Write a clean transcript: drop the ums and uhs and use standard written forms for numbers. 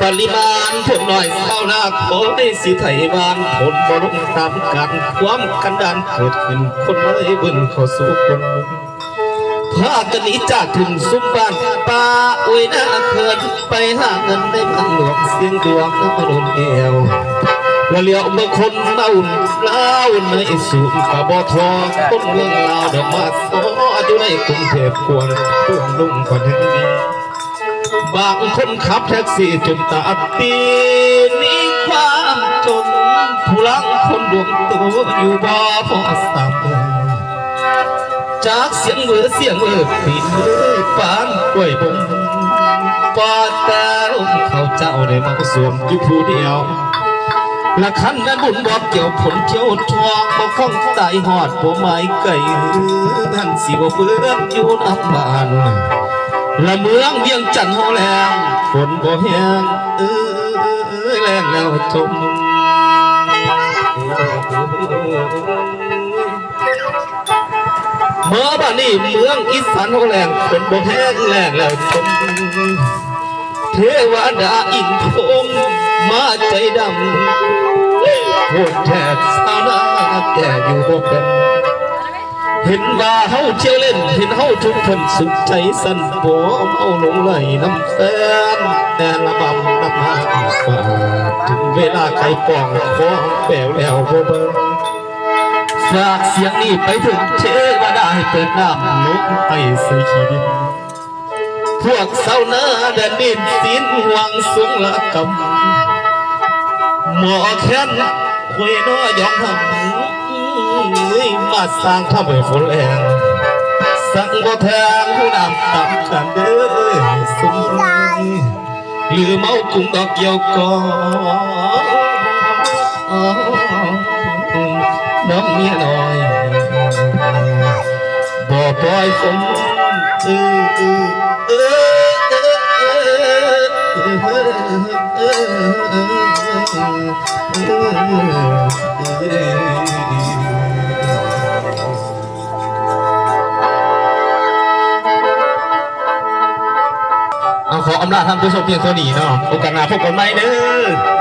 ปริมาณผลหน่อยเศร้าหน้าโคได้สิไทยบ้านผลบรุงตามกันความกันดานเกิดขึ้นคนเลยบึนเข้าสู่คนพากันหนีจากถิ่นซุ้มบ้านป่าอวยหน้าเขินไปหาเงินได้บ้านหลวงเสียงดวงน้ำนนเอวว่าเลี้ยวเมื่อคนเล่าเล่าในสูงกะบ่ทอคนเมืองลาวเดมาโซอยู่ในกรุงเทพกวงตุ้งลุงคนแห่งนี้บางคนขับแท็กซี่จนตาตีนี้ความจนผู้ลังคนดวงตัวอยู่บ่พอสามจากเสียงเมื่อปีนเลยปานกล้วยบงปอดแต่ลมเขาเจ้าได้มาสวมอยู่ผู้เดียวละคันนั้นบุญบอกเกี่ยวผลเที่ยวทองบ่คล้องตายหอดบ่ไม้ไก่หันสิบ่เบื่ออยู่น้ำบ้านละเมืองเวียงจันทน์เฮาแรงฝนบ่แห้งแรงแล้วจมเมื่อบ้านนี้เมืองอีสานเฮาแรงฝนบ่แห้งแรงแล้วจมเทวดาอินพงมาใจดำโหดแทบสาวนาแก่อยู่บ่เป็นเห็นว่าเฮาเที่ยวเล่นเห็นเฮาทุกคนสุขใจสั่นโบเอาลงไหลน้ำแฟนแต่ละบำน้ำมาว่าถึงเวลาใครป้องของแปลวแล้วบ่เบิ่งฝากเสียงนี้ไปถึงเทวดาให้เปิดน้ำลุกให้ใส่ขี้ดินพวกสาวนาแดนดินสินหวังสูงละกำหมอแค้นคุยน้อยองหำมาสร้างทำให้ฝนแรงสั่งบ่แทงผู้นำตามกันเด้อสมหรือเมากุ้งดอกเกี่ยวกอน้องเมียน้อยบ่ปล่อยฝนเอาขออำนาจท่านผู้ชมเพียงเท่านี้เนาะโอกาสหน้าพบกันใหม่เด้อ